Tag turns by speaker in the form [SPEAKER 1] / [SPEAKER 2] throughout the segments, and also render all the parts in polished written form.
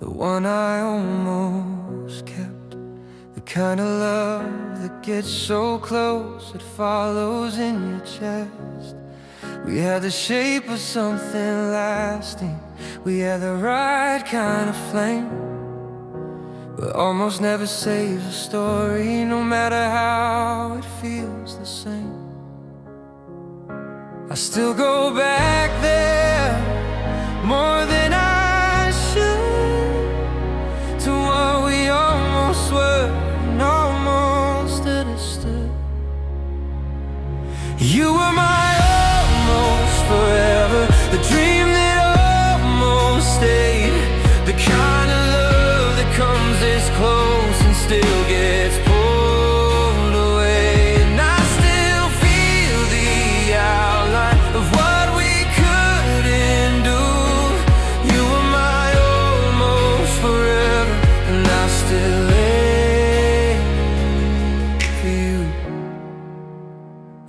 [SPEAKER 1] the one I almost kept, the kind of love that gets so close it follows in your chest. We had the shape of something lasting, we had the right kind of flame, but almost never saves a story, no matter how it feels the same. I still go back there more than I should, to what we almost were and almost understood. You were my almost forever, the dream that almost stayed, the kind of love that comes this close and still gets pulled away. And I still feel the outline of what we couldn't do. You were my almost forever, and I still ache for you.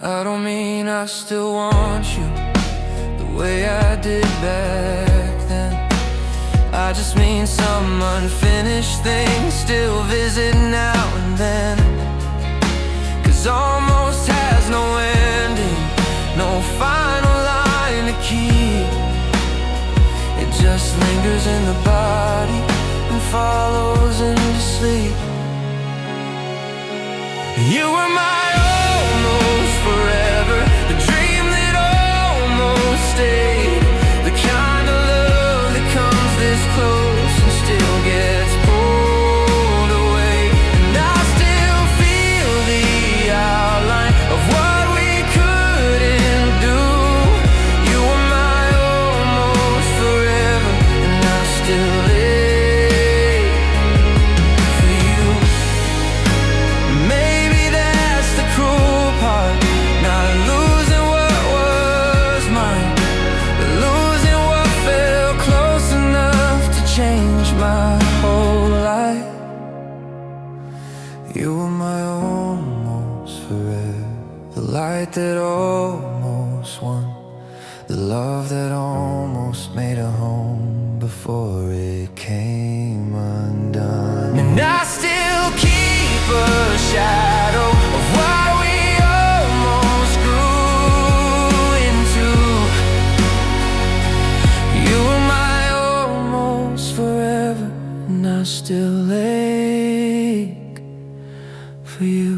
[SPEAKER 1] I don't mean I still want you the way I did back then. I just mean some unfinished things still visit now and then. 'Cause almost has no ending, no final line to keep. It just lingers in the body and follows into sleep. You were my almost forever, the dream that almost stayed, the kind of love that comes this close and still gets pulled away. And I still feel the outline of what we couldn't do. You were my almost forever, and I still ache for you. Maybe that's the cruel part, not losing what was mine, but losing what felt close enough to change my whole life. You were my almost forever, the light that almost won, the love that almost made a home before it came undone. And I still keep a shadow of what we almost grew into. You were my almost forever, and I still ache for you.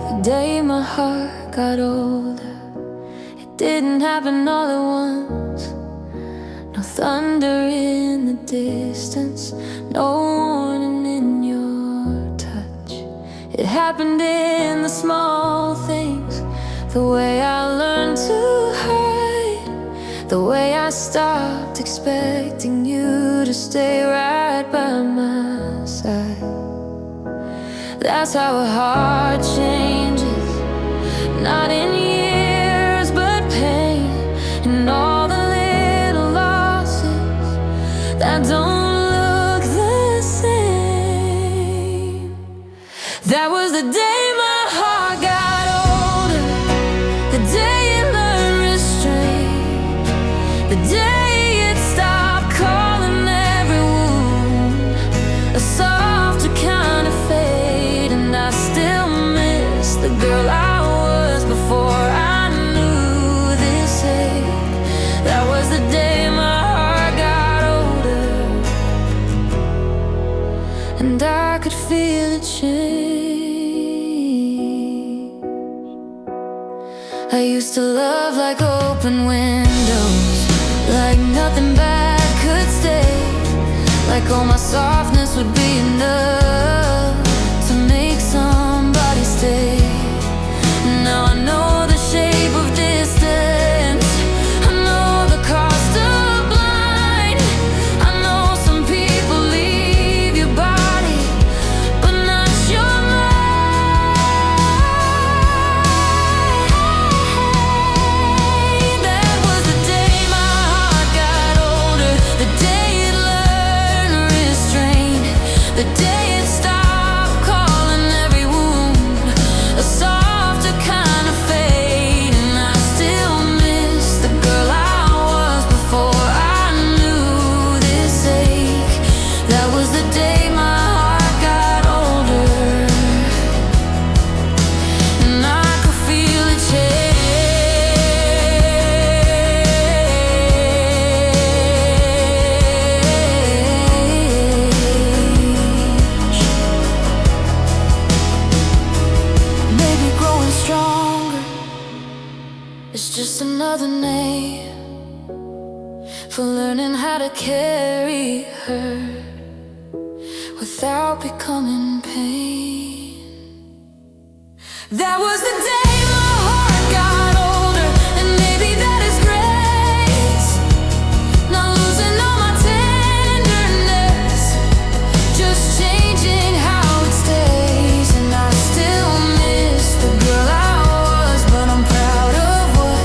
[SPEAKER 2] The day my heart got older, it didn't happen all at once. No thunder in the distance, no warning in your touch. It happened in the small things, the way I learned to hide, the way I stopped expecting you to stay right by my side. That's how a heart changes, not in years but pain, and all the little losses that don't look the same. That was the day my heart got older, the day it learned restraint, the day it stopped calling every wound a softer kind of fate. And I still miss the girl I was before I knew this ache. That was the day my heart got older, and I could feel it change. I used to love like open windows, like nothing bad could stay, like all my softness would be enough to make somebody stay. Now I know the shape of distance, I know the cost of blind, I know some people leave your body, but not your mind. just another name for learning how to carry her without becoming pain. That was the day my heart got older, and maybe that is grace. Not losing all my tenderness, just changing how it stays. And I still miss the girl I was, but I'm proud of what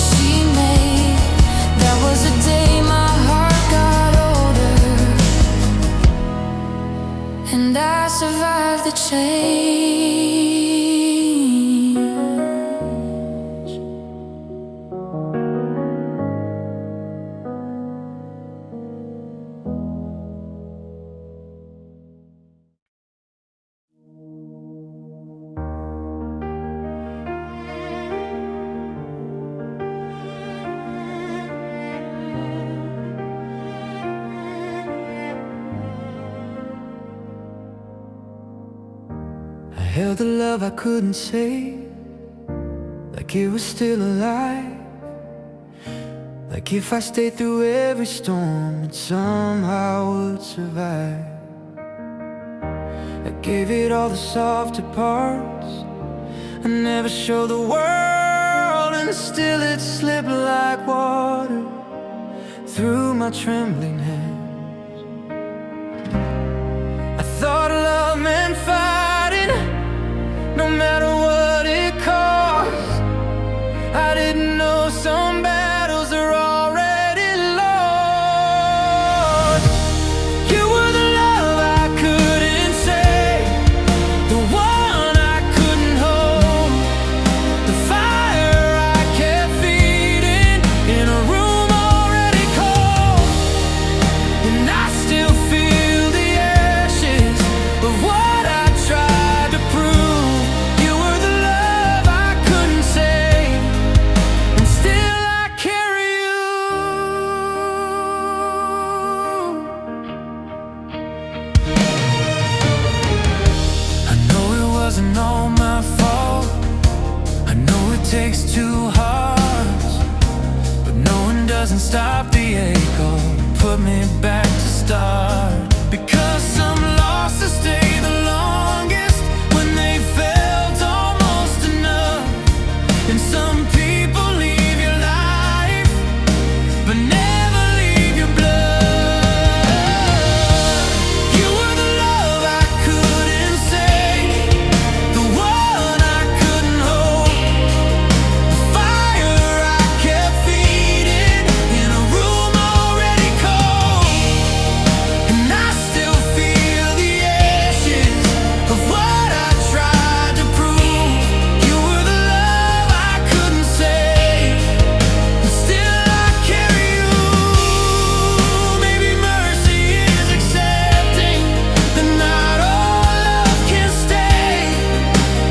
[SPEAKER 2] she made. That was the day my heart got older, and I survived the change.
[SPEAKER 1] I held the love I couldn't save, like it was still alive. Like if I stayed through every storm, it somehow would survive. I gave it all the softer parts, I never showed the world, and still it slipped like water through my trembling hands. I thought love meant fighting, no matter what it cost. I didn't know some battles are already lost. You were the love I couldn't save, the one I couldn't hold, the fire I kept feeding in a room already cold. And I still feel the ashes of what I tried to prove. You were the love I couldn't save, and still I carry you. I know it wasn't all my fault, I know it takes two hearts, but knowing doesn't stop the ache or put me back to start. Because some losses stay the longest when they felt almost enough, and some people leave your life but never leave your blood. You were the love I couldn't save, the one I couldn't hold, the fire I kept feeding in a room already cold. And I still feel the ashes of what I tried to prove. You were the love I couldn't save, and still I carry you. Maybe mercy is accepting that not all love can stay.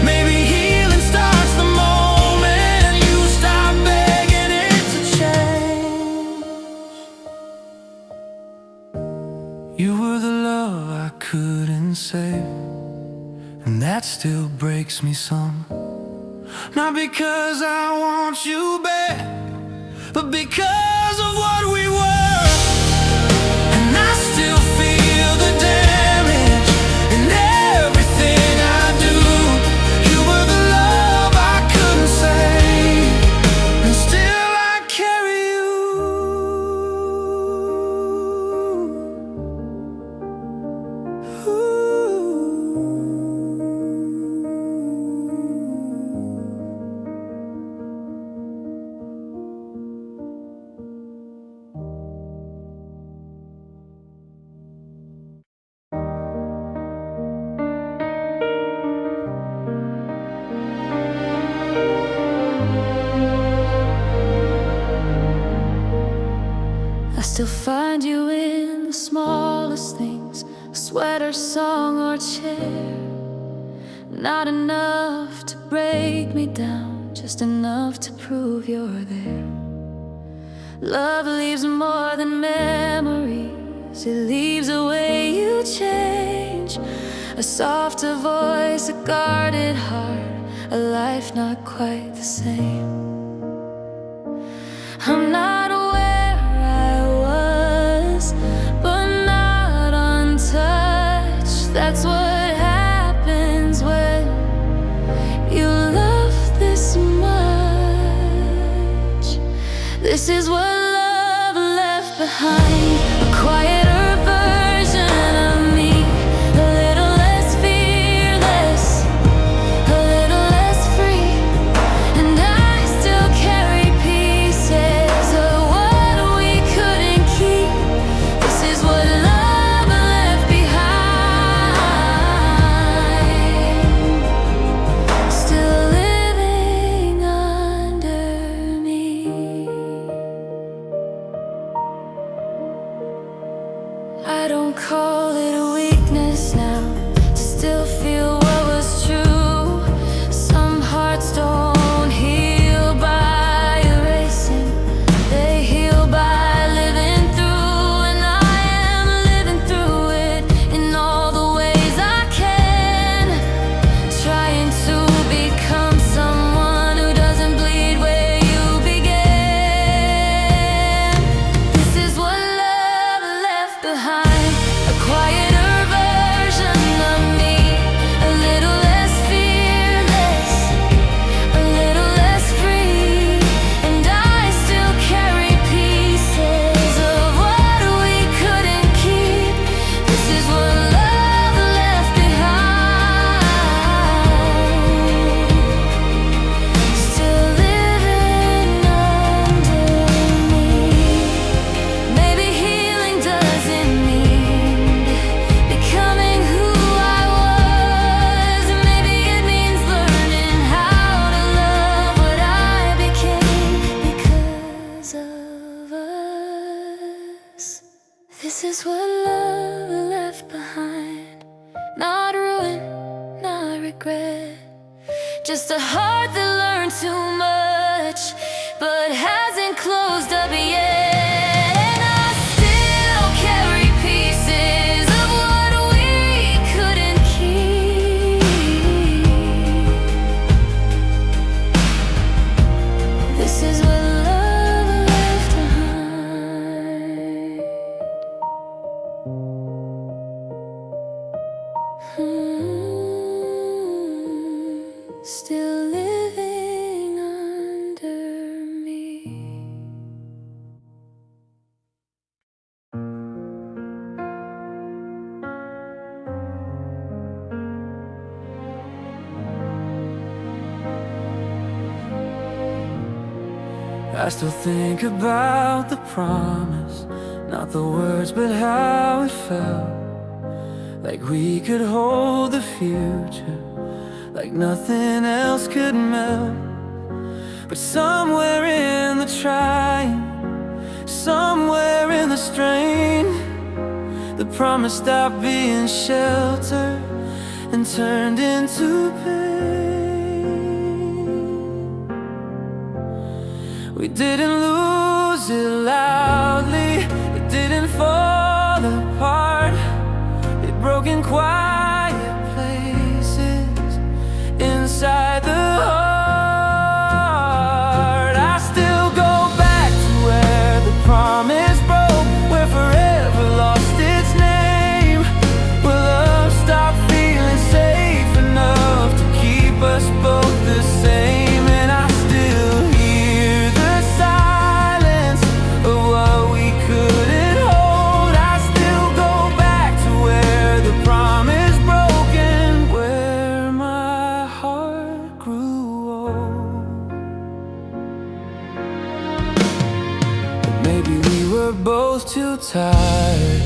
[SPEAKER 1] Maybe healing starts the moment you stop begging it to change. You were the love I couldn't save, and that still breaks me some. Not because I want you back, but because of what we were. And I still feel the damage in everything I do. You were the love I couldn't save, and still I carry you.
[SPEAKER 2] I still find you in the smallest things, a sweater, song, or chair. Not enough to break me down, just enough to prove you're there. Love leaves more than memories, it leaves a way you change. A softer voice, a guarded heart, a life not quite the same. This is what love left behind, a quieter version of me, a little less fearless, a little less free. And I still carry pieces of what we couldn't keep. This is what love left behind, still living under me. I don't call it a weakness now to still feel what was true. Some hearts don't heal by erasing, they heal by living through. And I am living through it in all the ways I can, trying to become someone who doesn't bleed where you began. This is what love left behind, a quieter version of me, a little less fearless, a little less free. And I still carry pieces of what we couldn't keep. This is what love left behind, still living under me. Maybe healing doesn't mean becoming who I was. Maybe it means learning how to love what I became because of us. This is what love left behind, not ruin, not regret, just a heart that learned too much but hasn't closed up yet. And I still carry pieces of what we couldn't keep. This is what love left behind. Still living under me.
[SPEAKER 1] I still think about the promise, not the words but how it felt. Like we could hold the future, like nothing else could melt. But somewhere in the trying, somewhere in the strain, the promise stopped being shelter and turned into pain. We didn't lose it loudly, it didn't fall apart. It broke in quiet places inside the heart. I still go back to where the promise broke, where forever lost its name, where love stopped feeling safe enough to keep us both the same. And I still hear the silence of what we couldn't hold. I still go back to where the promise broken, where my heart grew old. But maybe we were both too tired,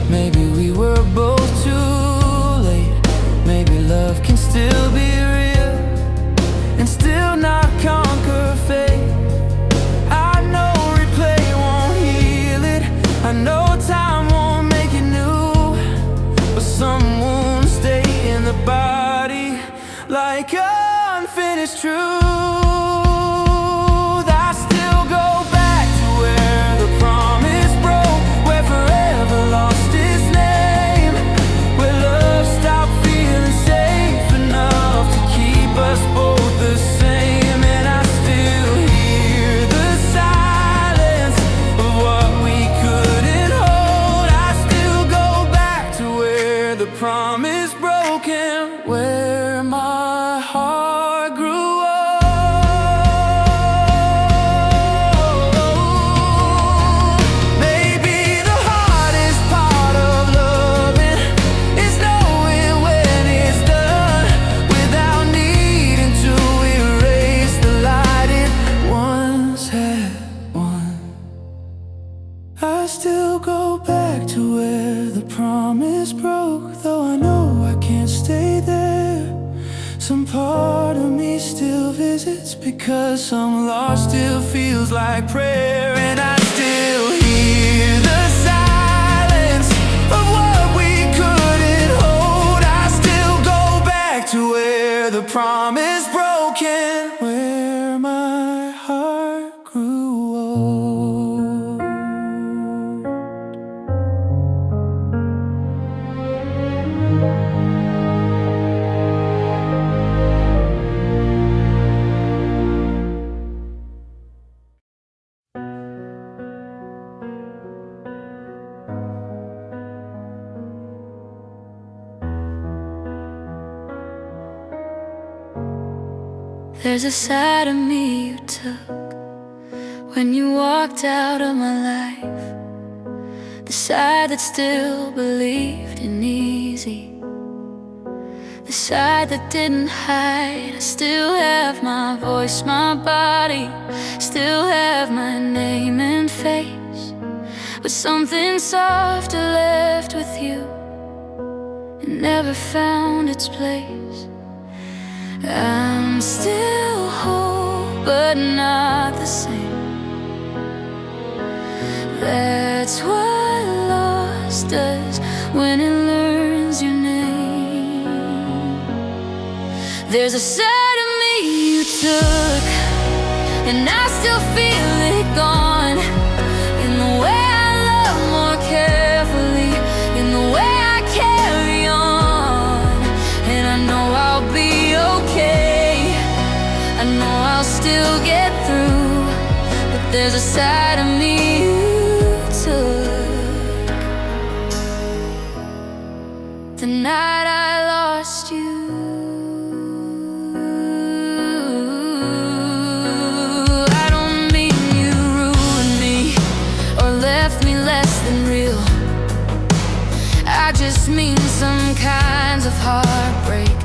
[SPEAKER 1] maybe we were both too late. Maybe love can still be real and still not conquer fate. I know replay won't heal it, I know time won't make it new, but some wounds stay in the body like unfinished truth. I still go back to where the promise broke, where forever lost its name, where love stopped feeling safe enough to keep us both the same. And I still hear the silence of what we couldn't hold. I still go back to where the promise broken, where my heart grew old. Some part of me still visits, because some loss still feels like prayer. And I still hear the silence of what we couldn't hold. I still go back to where the promise broken, where my heart grew old.
[SPEAKER 2] There's a side of me you took when you walked out of my life, the side that still believed in easy, the side that didn't hide. I still have my voice, my body, still have my name and face, but something softer left with you and never found its place. I'm still whole, but not the same. That's what loss does when it learns your name. There's a side of me you took, and I still feel it gone, in the way I love more carefully, in the way I carry on. And I know I'll be okay, I know I'll still get through, but there's a side of me you took the night I lost you. I don't mean you ruined me or left me less than real. I just mean some kinds of heartbreak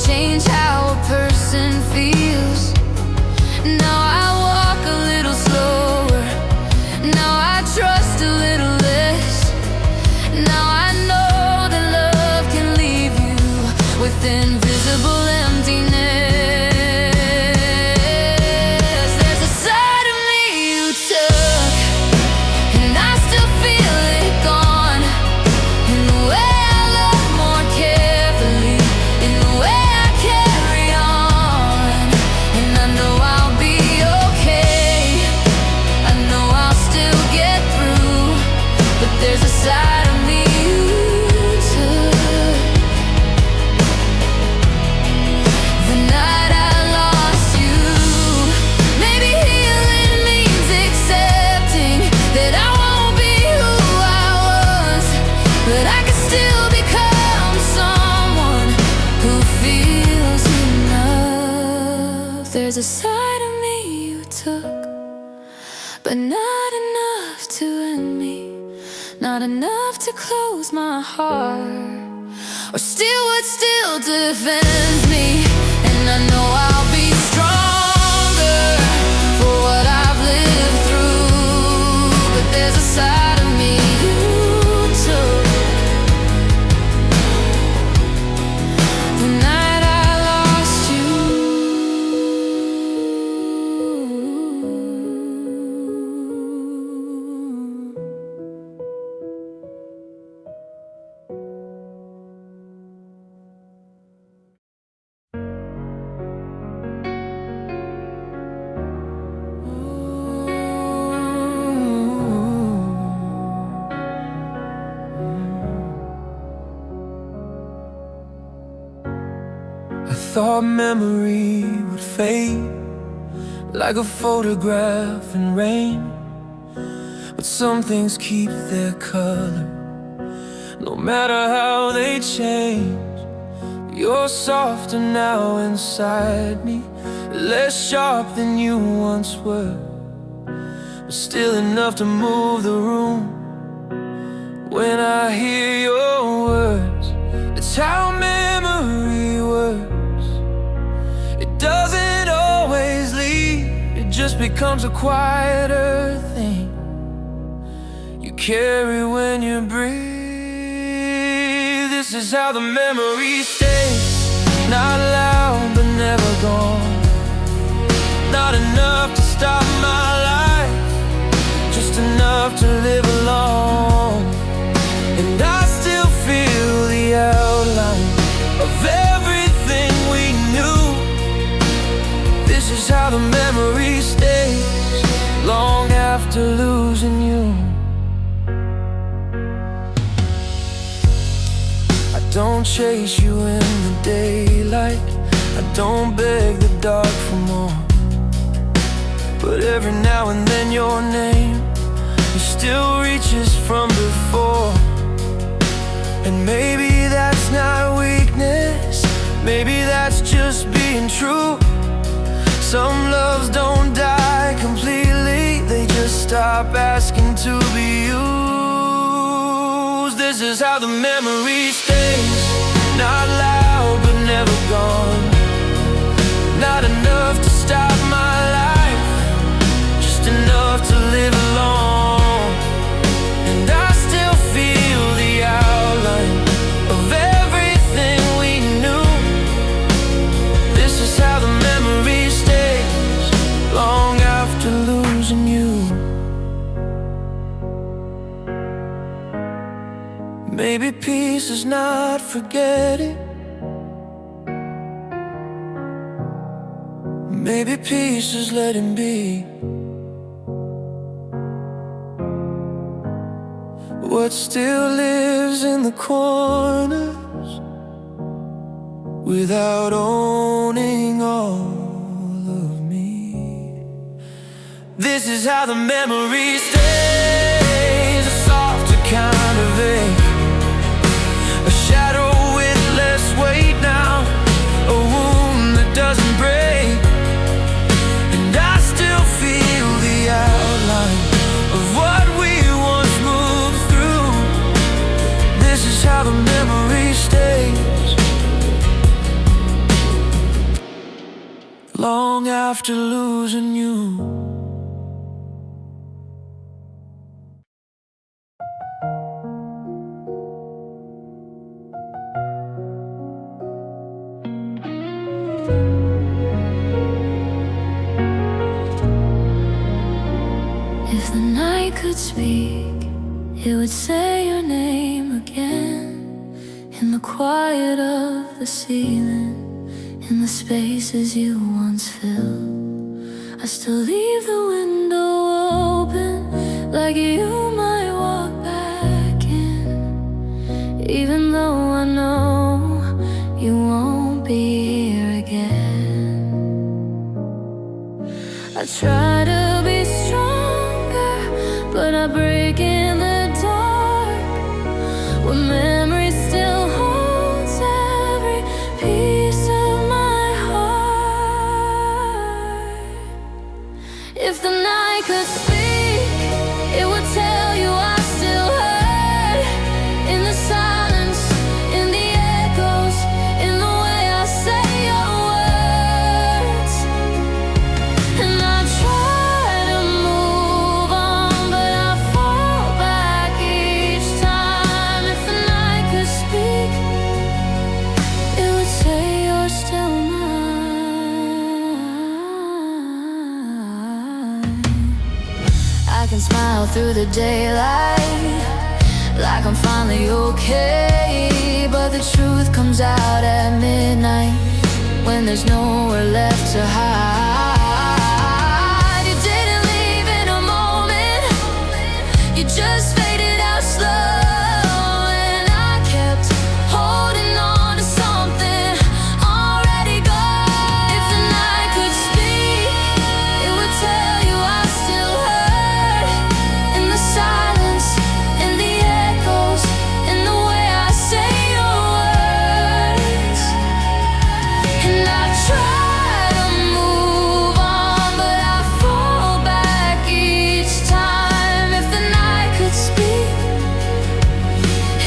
[SPEAKER 2] change how a person feels. Now I walk a little slower, now I trust a little less. Now I know that love can leave you with invisible emptiness. There's a side of me you took, and I still feel it gone, in the way I love more carefully, in the way I carry on. And I know I'll be okay, I know I'll still get through, but there's a side of me you took the night I lost you. Maybe healing means accepting that I won't be who I was, but I can still become someone who feels enough. There's a side of me you took, but not enough to end me, not enough to close my heart, or steal what still defends me. And I know I'll be stronger for what I've lived through, but there's a side of me you took the night I lost you.
[SPEAKER 1] I thought memory would fade like a photograph in rain, but some things keep their color no matter how they change. You're softer now inside me, less sharp than you once were, but still enough to move the room. When I hear your words, it's how memory works. It doesn't always leave, it just becomes a quieter thing you carry when you breathe. This is how the memory stays, not loud but after losing you. I don't chase you in the daylight, I don't beg the dark for more. But every now and then your name, it still reaches from before. And maybe that's not weakness, maybe that's just being true. Some loves don't die completely, they just stop asking to be used. This is how the memory stays, not loud but never gone. Not enough to stop my life, just enough to live along. And I still feel the outline of everything we knew. This is how the memory stays, long after losing you. Maybe peace is not forgetting, maybe peace is letting be. What still lives in the corners without owning all of me. This is how the memory stays, a softer kind of ache, a shadow with less weight now, a wound that doesn't break. And I still feel the outline of what we once moved through. This is how the memory stays, long after losing you.
[SPEAKER 2] If the night could speak, it would say your name again. In the quiet of the ceiling, in the spaces you once filled, I still leave the window open, like you might walk back in. Even though I know you won't be here again. I try to be stronger, but I break in the dark, where memory still holds every piece of my heart. If the night could speak, it would tell you I still heard, in the silence, in the echoes, in the way I say your words. And I try to move on, but I fall back each time. If the night could speak, it would say you're still mine. I can smile through the daylight, like I'm finally okay. But the truth comes out at midnight, when there's nowhere left to hide. You didn't leave in a moment, you just faded out slow. And I kept holding on to something already gone. If the night could speak, it would tell you I still heard, in the silence, in the echoes, in the way I say your words. And I try to move on, but I fall back each time. If the night could speak,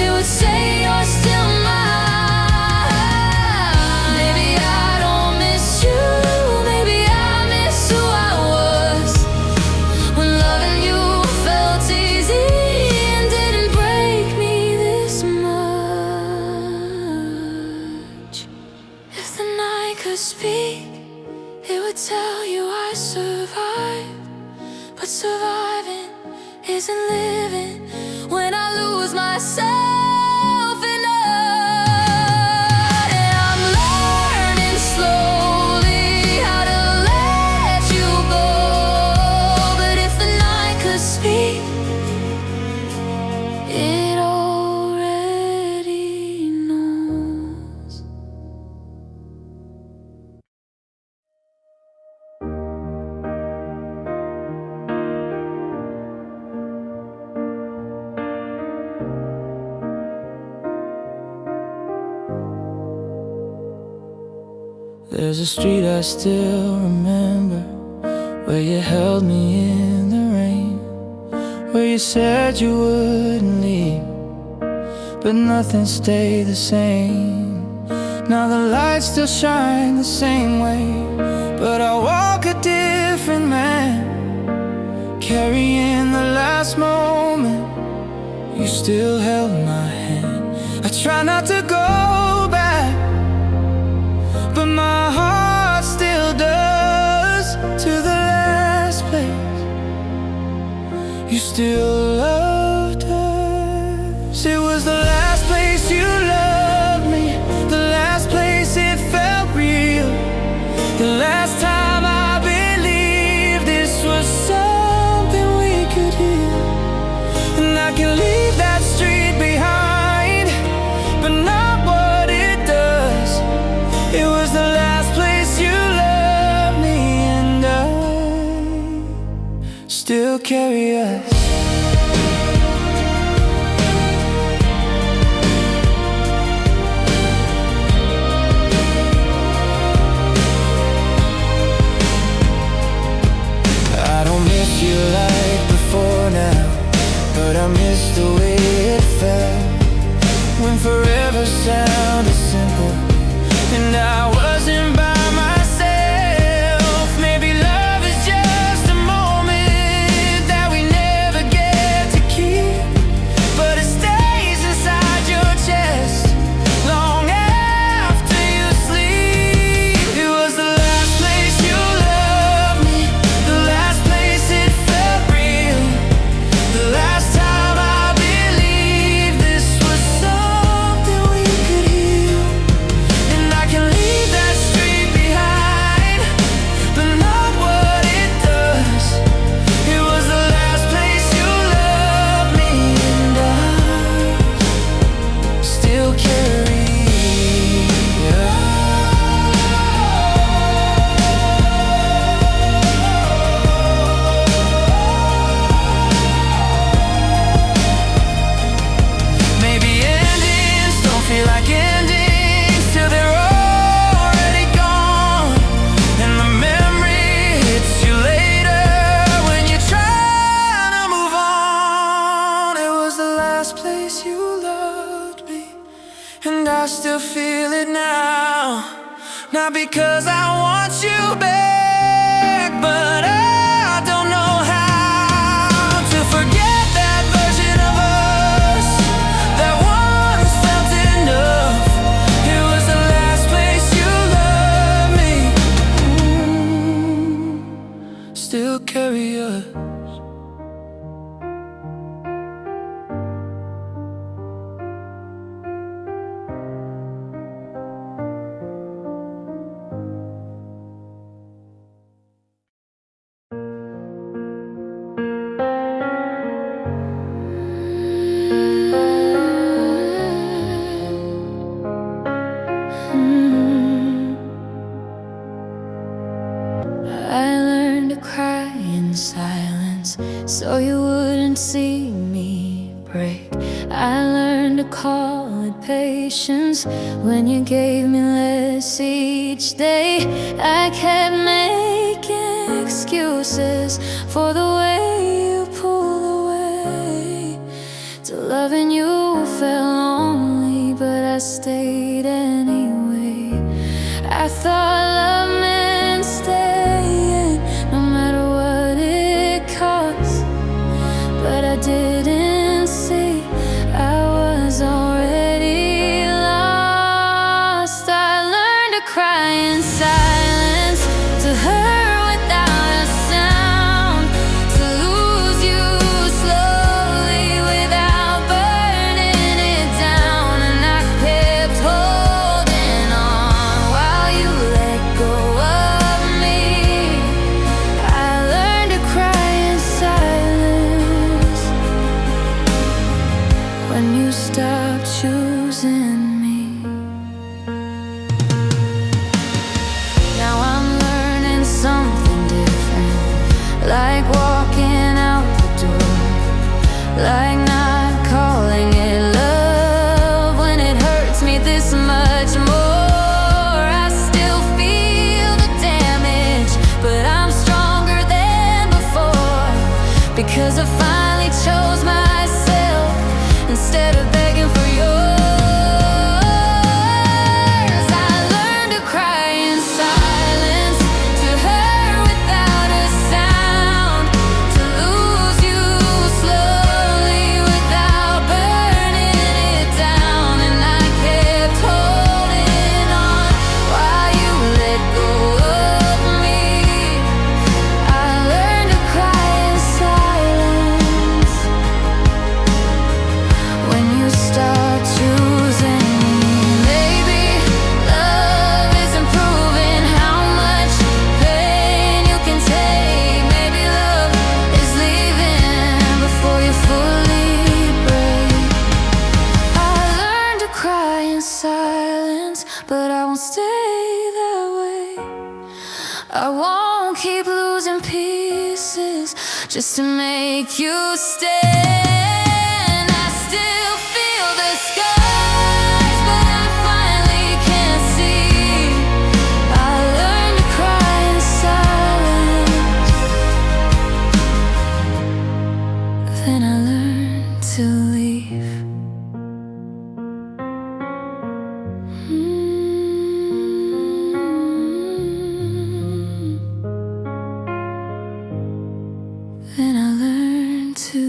[SPEAKER 2] it would say you're still mine. Maybe I don't miss you, maybe I miss who I was, when loving you felt easy and didn't break me this much. If the night could speak, it would tell you I survived, but surviving isn't living when I lose myself in love. And I'm learning slowly how to let you go. But if the night could
[SPEAKER 1] There's a street I still remember, where you held me in the rain, where you said you wouldn't leave, but nothing stayed the same. Now the lights still shine the same way, but I walk a different man, carrying the last moment. You still held my hand. I try not to go back, but my heart still does, to the last place you still loved us. It was the last place you loved me, the last place it felt real, the last time I believed this was something we could heal. And I can leave that street behind, but not what it does. It was the last place you loved me, and I still carry us. I don't miss you like before now, but I miss the way it felt when forever sounded simple and I wasn't by myself. Maybe love is just a moment that we never get to keep, but it stays inside your chest long after you sleep. It was the last place you loved me, the last place it felt real, the last time I believed this was something we could heal. And I can leave that street behind, but not what it does. It was the last place you loved me, and I still carry Maybe endings don't feel like endings till they're already gone, and the memory hits you later when you're trying to move on. It was the last place you loved me, and I still feel it now. Not because I want you back, but I don't know how to forget that version of us that once felt enough. It was the last place you loved me. Still carry us.
[SPEAKER 2] I learned to cry in silence so you wouldn't see me break. I learned to call it patience when you gave me less each day. I kept making excuses for the way you pulled away. To loving you felt lonely, but I stayed anyway. I thought love meant staying no matter what it cost, but I didn't see I was already lost. I learned to cry in silence, to hurt without a sound, to lose you slowly without burning it down. And I kept holding on while you let go of me. I learned to cry in silence when you stopped choosing me. 'cause I finally chose myself instead of begging for yours. I learned to cry in silence, to hurt without a sound, to lose you slowly without burning it down. And I kept holding on while you let go of me. I learned to cry in silence when you start choosing me. Maybe love isn't proving how much pain you can take. Maybe love is leaving before you fully break. I learned to cry in silence, but I won't stay that way. I won't keep losing pieces just to make you stay. And I still feel the scars, but I finally can't see. I learned to cry in silence, then I learned to leave. Then I learned to